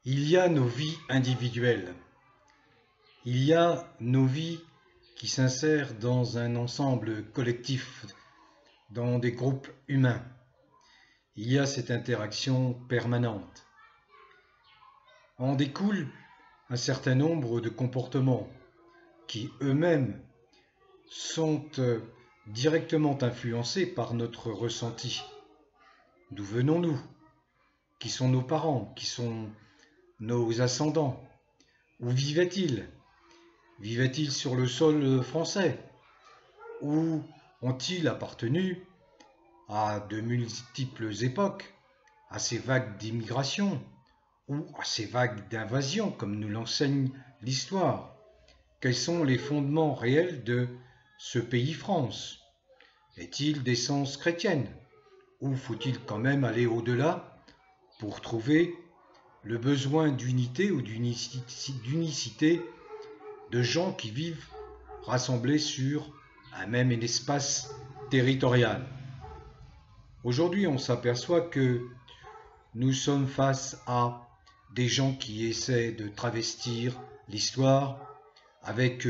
Il y a nos vies individuelles, il y a nos vies qui s'insèrent dans un ensemble collectif, dans des groupes humains. Il y a cette interaction permanente. En découle un certain nombre de comportements qui eux-mêmes sont directement influencés par notre ressenti. D'où venons-nous? Qui sont nos parents? Qui sont nos ascendants? Où vivaient-ils? Vivaient-ils sur le sol français? Ou ont-ils appartenu à de multiples époques, à ces vagues d'immigration ou à ces vagues d'invasion, comme nous l'enseigne l'histoire? Quels sont les fondements réels de ce pays France? Est-il d'essence chrétienne? Ou faut-il quand même aller au-delà pour trouver le besoin d'unité ou d'unicité de gens qui vivent rassemblés sur un même espace territorial? Aujourd'hui, on s'aperçoit que nous sommes face à des gens qui essaient de travestir l'histoire avec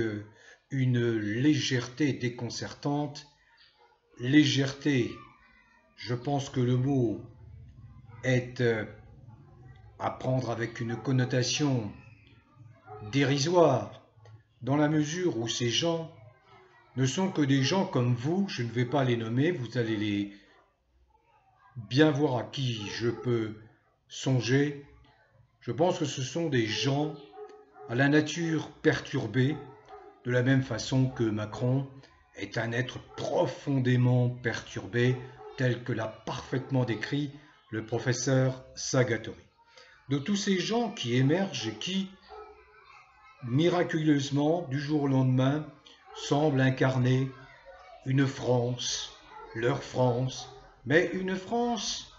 une légèreté déconcertante. Légèreté, je pense que le mot est à prendre avec une connotation dérisoire, dans la mesure où ces gens ne sont que des gens comme vous. Je ne vais pas les nommer, vous allez les bien voir à qui je peux songer. Je pense que ce sont des gens à la nature perturbée, de la même façon que Macron est un être profondément perturbé, tel que l'a parfaitement décrit le professeur Sagatori. De tous ces gens qui émergent et qui, miraculeusement, du jour au lendemain, semblent incarner une France, leur France, mais une France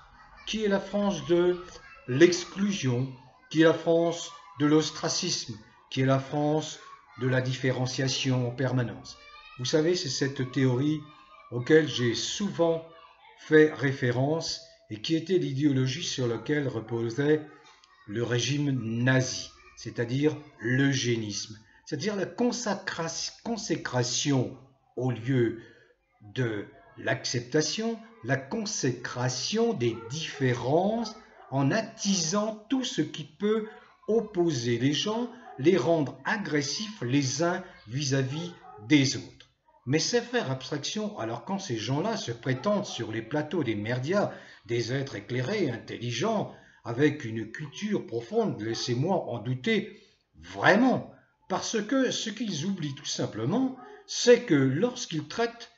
qui est la France de l'exclusion, qui est la France de l'ostracisme, qui est la France de la différenciation en permanence. Vous savez, c'est cette théorie auquel j'ai souvent fait référence et qui était l'idéologie sur laquelle reposait le régime nazi, c'est-à-dire l'eugénisme, c'est-à-dire la consécration au lieu de l'acceptation, la consécration des différences en attisant tout ce qui peut opposer les gens, les rendre agressifs les uns vis-à-vis des autres. Mais c'est faire abstraction, alors quand ces gens-là se prétendent sur les plateaux des médias des êtres éclairés, intelligents, avec une culture profonde, laissez-moi en douter vraiment, parce que ce qu'ils oublient tout simplement, c'est que lorsqu'ils traitent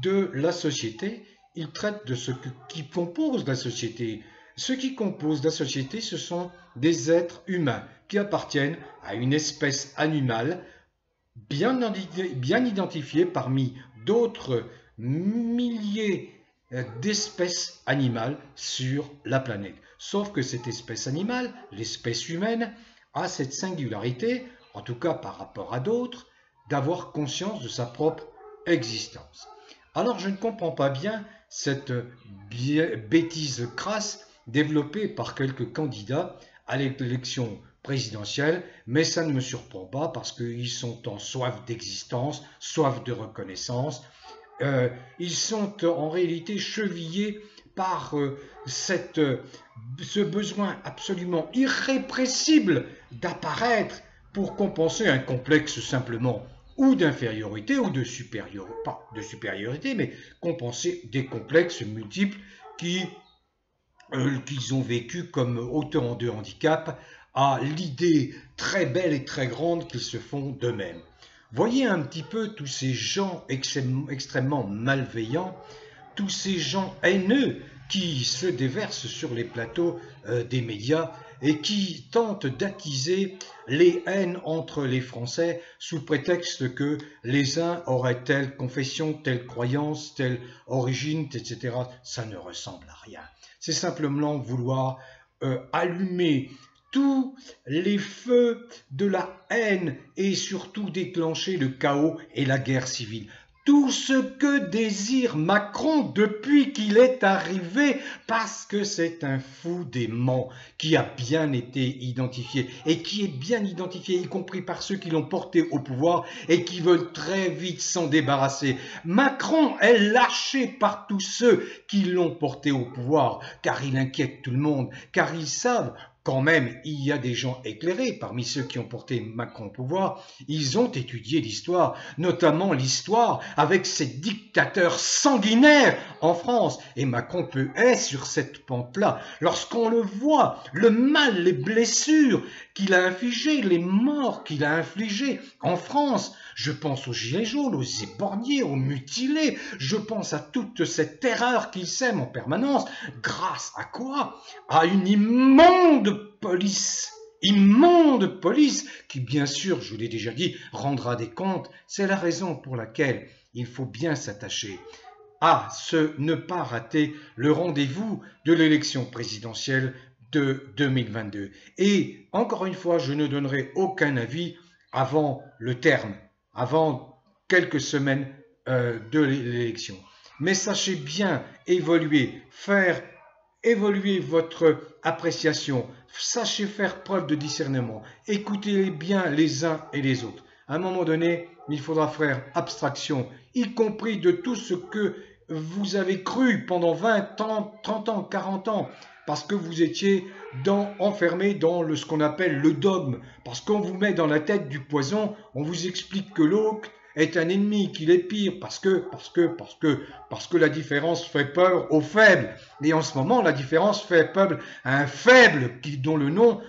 de la société, ils traitent de ce qui compose la société. Ce qui compose la société, ce sont des êtres humains qui appartiennent à une espèce animale bien identifiée parmi d'autres milliers d'espèces animales sur la planète. Sauf que cette espèce animale, l'espèce humaine, a cette singularité, en tout cas par rapport à d'autres, d'avoir conscience de sa propre existence. Alors je ne comprends pas bien cette bêtise crasse développée par quelques candidats à l'élection présidentielle, mais ça ne me surprend pas parce qu'ils sont en soif d'existence, soif de reconnaissance. Ils sont en réalité chevillés par ce besoin absolument irrépressible d'apparaître pour compenser un complexe simplement ou d'infériorité ou de supériorité, pas de supériorité, mais compenser des complexes multiples qu'ils ont vécu comme autant de handicap à l'idée très belle et très grande qu'ils se font d'eux-mêmes. Voyez un petit peu tous ces gens extrêmement malveillants, tous ces gens haineux qui se déversent sur les plateaux des médias et qui tentent d'attiser les haines entre les Français sous prétexte que les uns auraient telle confession, telle croyance, telle origine, etc. Ça ne ressemble à rien. C'est simplement vouloir allumer tous les feux de la haine et surtout déclencher le chaos et la guerre civile. tout ce que désire Macron depuis qu'il est arrivé, parce que c'est un fou dément qui a bien été identifié et qui est bien identifié, y compris par ceux qui l'ont porté au pouvoir et qui veulent très vite s'en débarrasser. Macron est lâché par tous ceux qui l'ont porté au pouvoir, car il inquiète tout le monde, car ils savent quand même, il y a des gens éclairés parmi ceux qui ont porté Macron au pouvoir. Ils ont étudié l'histoire, notamment l'histoire avec ces dictateurs sanguinaires en France. Et Macron est sur cette pente-là. Lorsqu'on le voit, le mal, les blessures qu'il a infligées, les morts qu'il a infligées en France, je pense aux gilets jaunes, aux éborgnés, aux mutilés, je pense à toute cette terreur qu'il sème en permanence. Grâce à quoi? À une immonde police qui, bien sûr, je vous l'ai déjà dit, rendra des comptes. C'est la raison pour laquelle il faut bien s'attacher à ne pas rater le rendez-vous de l'élection présidentielle de 2022. Et encore une fois, je ne donnerai aucun avis avant le terme, avant quelques semaines de l'élection. Mais sachez bien faire évoluer votre appréciation, sachez faire preuve de discernement, écoutez bien les uns et les autres. À un moment donné, il faudra faire abstraction, y compris de tout ce que vous avez cru pendant 20 ans, 30 ans, 40 ans, parce que vous étiez enfermé dans ce qu'on appelle le dogme, parce qu'on vous met dans la tête du poison, on vous explique que l'autre est un ennemi, qu'il est pire, parce que la différence fait peur aux faibles. Et en ce moment, la différence fait peur à un faible dont le nom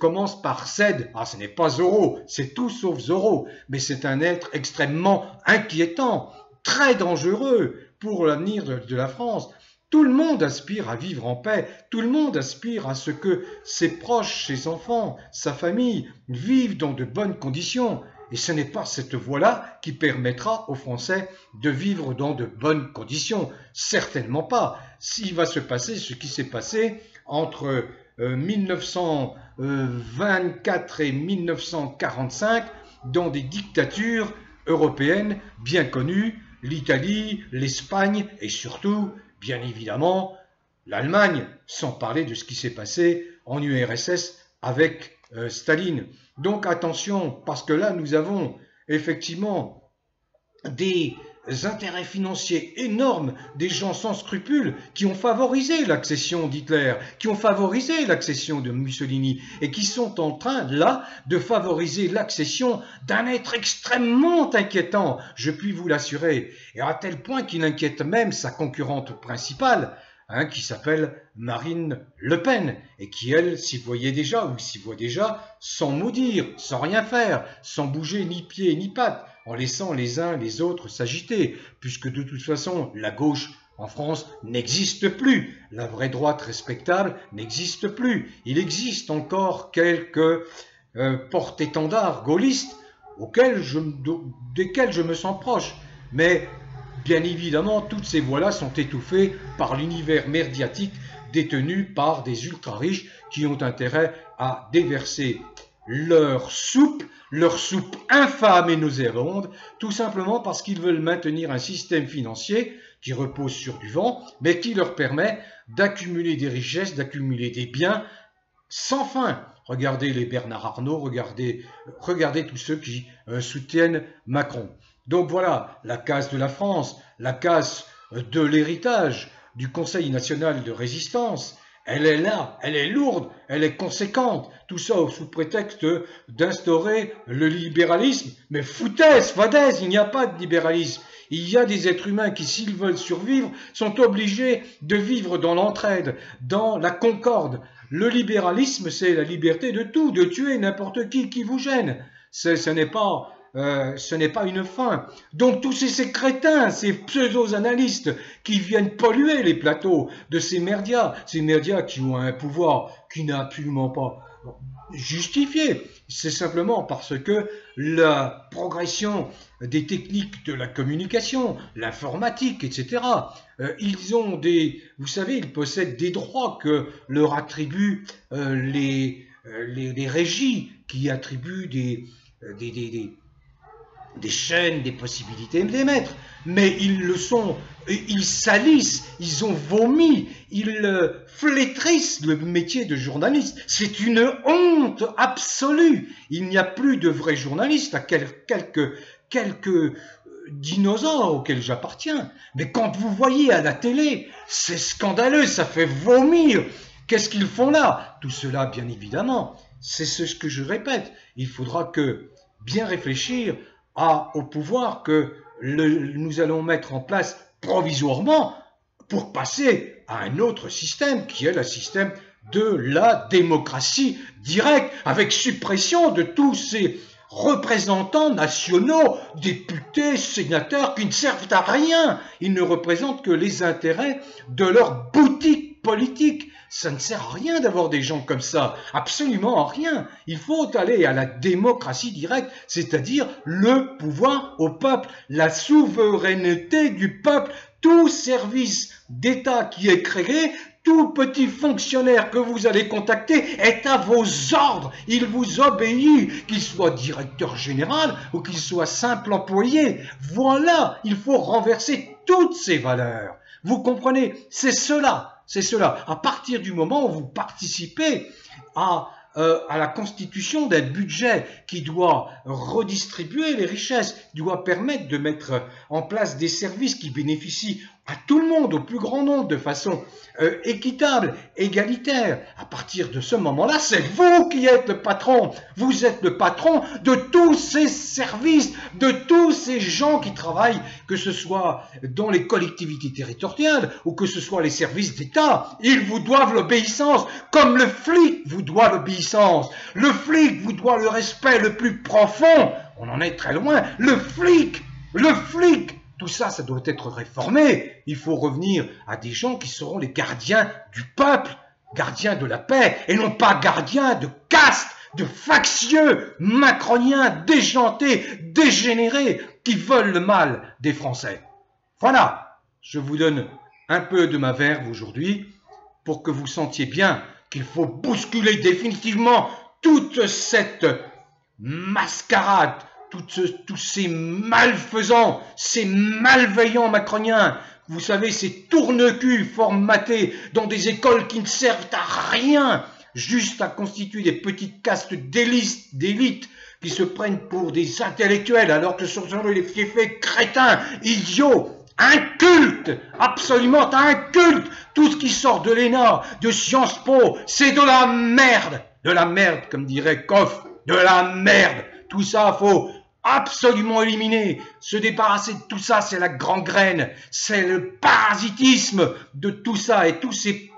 commence par Cède. Ah, ce n'est pas Zorro, c'est tout sauf Zorro, mais c'est un être extrêmement inquiétant, très dangereux pour l'avenir de la France. Tout le monde aspire à vivre en paix, tout le monde aspire à ce que ses proches, ses enfants, sa famille vivent dans de bonnes conditions. Et ce n'est pas cette voie-là qui permettra aux Français de vivre dans de bonnes conditions. Certainement pas. S'il va se passer ce qui s'est passé entre 1924 et 1945 dans des dictatures européennes bien connues, l'Italie, l'Espagne et surtout, bien évidemment, l'Allemagne, sans parler de ce qui s'est passé en URSS avec Staline. Donc attention, parce que là nous avons effectivement des intérêts financiers énormes, des gens sans scrupules qui ont favorisé l'accession d'Hitler, qui ont favorisé l'accession de Mussolini et qui sont en train là de favoriser l'accession d'un être extrêmement inquiétant, je puis vous l'assurer, et à tel point qu'il inquiète même sa concurrente principale, qui s'appelle Marine Le Pen, et qui, elle, s'y voit déjà, sans mot dire, sans rien faire, sans bouger ni pied ni patte, en laissant les uns les autres s'agiter, puisque de toute façon, la gauche en France n'existe plus. La vraie droite respectable n'existe plus. Il existe encore quelques porte-étendards gaullistes desquels je me sens proche, mais bien évidemment, toutes ces voies-là sont étouffées par l'univers médiatique détenu par des ultra-riches qui ont intérêt à déverser leur soupe infâme et nauséabonde, tout simplement parce qu'ils veulent maintenir un système financier qui repose sur du vent, mais qui leur permet d'accumuler des richesses, d'accumuler des biens sans fin. Regardez les Bernard Arnault, regardez tous ceux qui soutiennent Macron. Donc voilà, la casse de la France, la casse de l'héritage du Conseil national de résistance, elle est là, elle est lourde, elle est conséquente. Tout ça sous prétexte d'instaurer le libéralisme. Mais foutaise, fadaise, il n'y a pas de libéralisme. Il y a des êtres humains qui, s'ils veulent survivre, sont obligés de vivre dans l'entraide, dans la concorde. Le libéralisme, c'est la liberté de tout, de tuer n'importe qui vous gêne. Ce n'est pas une fin. Donc tous ces crétins, ces pseudo-analystes qui viennent polluer les plateaux de ces merdias qui ont un pouvoir qui n'est absolument pas justifié, c'est simplement parce que la progression des techniques de la communication, l'informatique, etc., vous savez, ils possèdent des droits que leur attribuent les régies qui attribuent des des chaînes, des possibilités d'émettre, mais ils le sont, ils salissent, ils ont vomi, ils flétrissent le métier de journaliste. C'est une honte absolue. Il n'y a plus de vrais journalistes, à quelques dinosaures auxquels j'appartiens. Mais quand vous voyez à la télé, c'est scandaleux, ça fait vomir. Qu'est-ce qu'ils font là? Tout cela, bien évidemment, c'est ce que je répète. Il faudra bien réfléchir au pouvoir que nous allons mettre en place provisoirement pour passer à un autre système qui est le système de la démocratie directe, avec suppression de tous ces représentants nationaux, députés, sénateurs qui ne servent à rien. Ils ne représentent que les intérêts de leur boutique politique. Ça ne sert à rien d'avoir des gens comme ça, absolument à rien. Il faut aller à la démocratie directe, c'est-à-dire le pouvoir au peuple, la souveraineté du peuple, tout service d'État qui est créé, tout petit fonctionnaire que vous allez contacter est à vos ordres, il vous obéit, qu'il soit directeur général ou qu'il soit simple employé. Voilà, il faut renverser toutes ces valeurs. Vous comprenez? C'est cela. C'est cela. À partir du moment où vous participez à la constitution d'un budget qui doit redistribuer les richesses, qui doit permettre de mettre en place des services qui bénéficient à tout le monde, au plus grand nombre, de façon équitable, égalitaire. À partir de ce moment-là, c'est vous qui êtes le patron. Vous êtes le patron de tous ces services, de tous ces gens qui travaillent, que ce soit dans les collectivités territoriales ou que ce soit les services d'État. Ils vous doivent l'obéissance, comme le flic vous doit l'obéissance. Le flic vous doit le respect le plus profond. On en est très loin. Le flic. Tout ça, ça doit être réformé. Il faut revenir à des gens qui seront les gardiens du peuple, gardiens de la paix, et non pas gardiens de caste, de factieux, macroniens, déjantés, dégénérés, qui veulent le mal des Français. Voilà, je vous donne un peu de ma verve aujourd'hui pour que vous sentiez bien qu'il faut bousculer définitivement toute cette mascarade, tous ces malfaisants, ces malveillants macroniens, vous savez, ces tourne-culs formatés dans des écoles qui ne servent à rien, juste à constituer des petites castes d'élite qui se prennent pour des intellectuels alors que ce sont les fiefés crétins, idiots, incultes, absolument incultes. Tout ce qui sort de l'ENA, de Sciences Po, c'est de la merde, comme dirait Koff, de la merde. Tout ça, faut absolument éliminer, se débarrasser de tout ça, c'est la gangrène, c'est le parasitisme de tout ça, et tous ces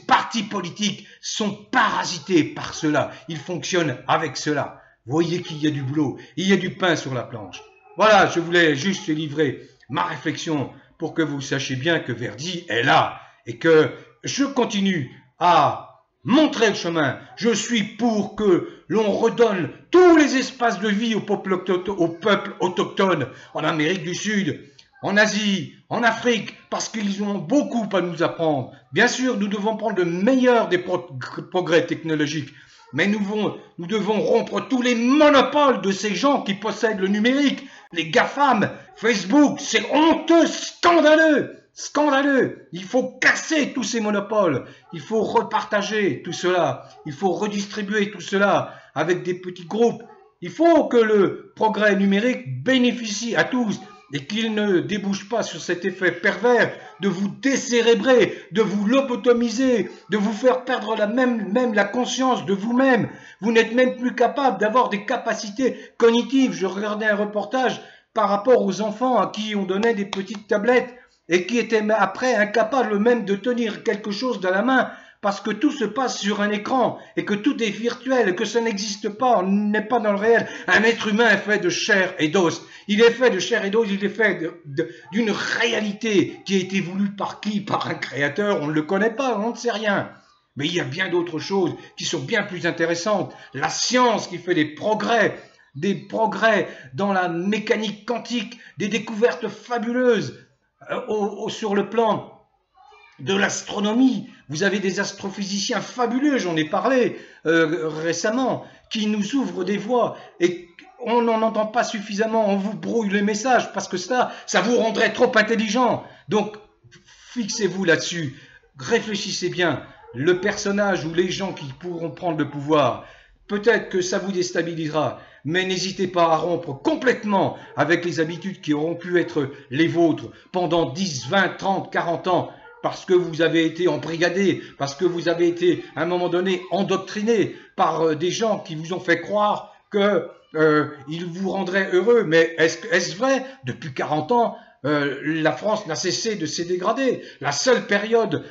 partis politiques sont parasités par cela, ils fonctionnent avec cela. Vous voyez qu'il y a du boulot, il y a du pain sur la planche. Voilà, je voulais juste livrer ma réflexion pour que vous sachiez bien que Verdi est là, et que je continue à montrer le chemin. Je suis pour que l'on redonne tous les espaces de vie au peuple autochtone en Amérique du Sud, en Asie, en Afrique, parce qu'ils ont beaucoup à nous apprendre. Bien sûr, nous devons prendre le meilleur des progrès technologiques, mais nous devons rompre tous les monopoles de ces gens qui possèdent le numérique, les GAFAM, Facebook, c'est honteux, scandaleux. Il faut casser tous ces monopoles, il faut repartager tout cela, il faut redistribuer tout cela avec des petits groupes. Il faut que le progrès numérique bénéficie à tous et qu'il ne débouche pas sur cet effet pervers de vous décérébrer, de vous lobotomiser, de vous faire perdre même la conscience de vous-même. Vous n'êtes même plus capable d'avoir des capacités cognitives. Je regardais un reportage par rapport aux enfants à qui on donnait des petites tablettes et qui étaient après incapables même de tenir quelque chose dans la main parce que tout se passe sur un écran et que tout est virtuel et que ça n'existe pas, on n'est pas dans le réel. Un être humain est fait de chair et d'os. Il est fait de chair et d'os, il est fait d'une réalité qui a été voulue par qui? Par un créateur, on ne le connaît pas, on ne sait rien. Mais il y a bien d'autres choses qui sont bien plus intéressantes. La science qui fait des progrès dans la mécanique quantique, des découvertes fabuleuses sur le plan de l'astronomie. Vous avez des astrophysiciens fabuleux, j'en ai parlé récemment, qui nous ouvrent des voies et on n'en entend pas suffisamment, on vous brouille les messages parce que ça vous rendrait trop intelligent. Donc, fixez-vous là-dessus, réfléchissez bien, le personnage ou les gens qui pourront prendre le pouvoir, peut-être que ça vous déstabilisera, mais n'hésitez pas à rompre complètement avec les habitudes qui auront pu être les vôtres pendant 10, 20, 30, 40 ans, parce que vous avez été embrigadés, parce que vous avez été à un moment donné endoctrinés par des gens qui vous ont fait croire que ils vous rendraient heureux. Mais est-ce vrai? Depuis 40 ans, la France n'a cessé de se dégrader. La seule période,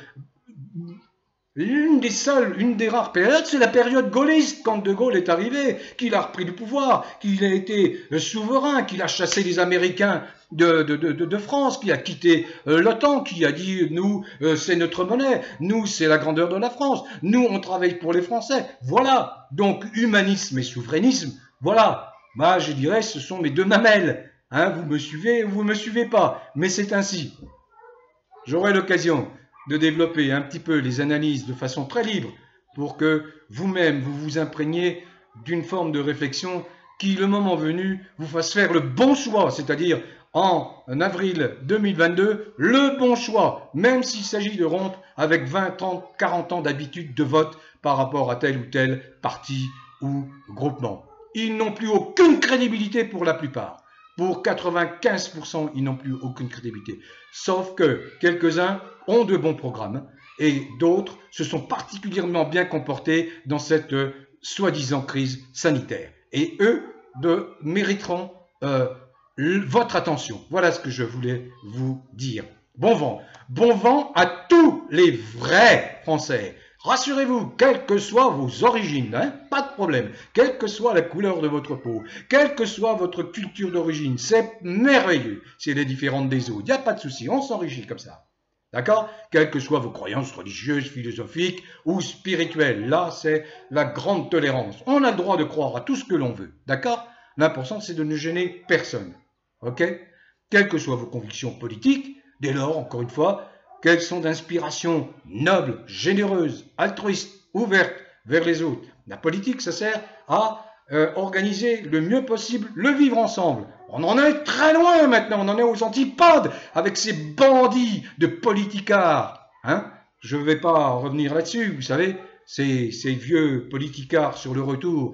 une des rares périodes, c'est la période gaulliste, quand De Gaulle est arrivé, qu'il a repris le pouvoir, qu'il a été souverain, qu'il a chassé les Américains de France, qui a quitté l'OTAN, qui a dit nous c'est notre monnaie, nous c'est la grandeur de la France, nous on travaille pour les Français. Voilà, donc humanisme et souverainisme, voilà, moi je dirais ce sont mes deux mamelles, hein, vous me suivez ou vous me suivez pas, mais c'est ainsi. J'aurai l'occasion de développer un petit peu les analyses de façon très libre pour que vous-même vous vous imprégniez d'une forme de réflexion qui, le moment venu, vous fasse faire le bon choix, c'est-à-dire en avril 2022, le bon choix, même s'il s'agit de rompre avec 20, 30, 40 ans d'habitude de vote par rapport à tel ou tel parti ou groupement. Ils n'ont plus aucune crédibilité pour la plupart. Pour 95%, ils n'ont plus aucune crédibilité. Sauf que quelques-uns ont de bons programmes et d'autres se sont particulièrement bien comportés dans cette soi-disant crise sanitaire. Et eux mériteront votre attention. Voilà ce que je voulais vous dire. Bon vent à tous les vrais Français. Rassurez-vous, quelles que soient vos origines, hein, pas de problème, quelle que soit la couleur de votre peau, quelle que soit votre culture d'origine, c'est merveilleux si elle est différente des autres. Il n'y a pas de souci, on s'enrichit comme ça. D'accord? Quelles que soient vos croyances religieuses, philosophiques ou spirituelles, là c'est la grande tolérance. On a le droit de croire à tout ce que l'on veut. D'accord? L'important c'est de ne gêner personne. Ok? Quelles que soient vos convictions politiques, dès lors, encore une fois, qu'elles sont d'inspiration noble, généreuse, altruiste, ouverte vers les autres. La politique, ça sert à organiser le mieux possible le vivre ensemble. On en est très loin maintenant, on en est aux antipodes avec ces bandits de politicards. Hein? Je ne vais pas revenir là-dessus, vous savez, ces vieux politicards sur le retour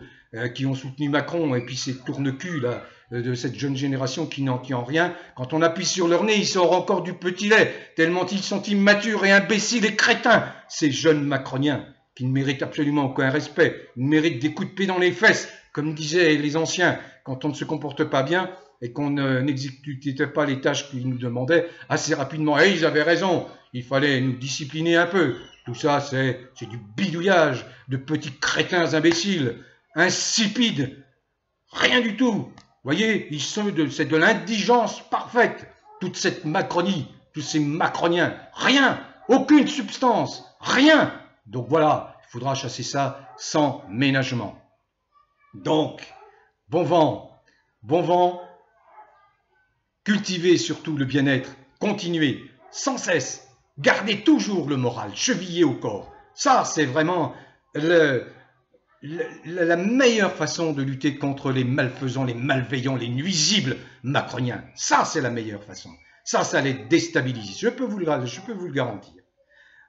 qui ont soutenu Macron et puis ces tourne-cul là de cette jeune génération qui n'en tient rien. Quand on appuie sur leur nez, ils sortent encore du petit lait, tellement ils sont immatures et imbéciles et crétins. Ces jeunes macroniens qui ne méritent absolument aucun respect, ne méritent des coups de pied dans les fesses, comme disaient les anciens, quand on ne se comporte pas bien et qu'on n'exécutait pas les tâches qu'ils nous demandaient assez rapidement. Et ils avaient raison, il fallait nous discipliner un peu. Tout ça, c'est du bidouillage de petits crétins imbéciles, insipides, rien du tout. Vous voyez, c'est de l'indigence parfaite, toute cette Macronie, tous ces macroniens, rien, aucune substance, rien. Donc voilà, il faudra chasser ça sans ménagement. Donc, bon vent, cultivez surtout le bien-être, continuez sans cesse, gardez toujours le moral chevillé au corps. Ça, c'est vraiment la meilleure façon de lutter contre les malfaisants, les malveillants, les nuisibles macroniens. Ça, c'est la meilleure façon. Ça les déstabilise. Je peux vous le garantir.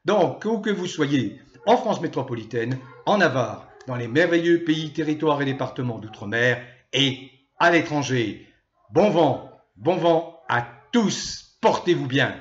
Donc, où que vous soyez, en France métropolitaine, en Navarre, dans les merveilleux pays, territoires et départements d'outre-mer et à l'étranger. Bon vent à tous, portez-vous bien.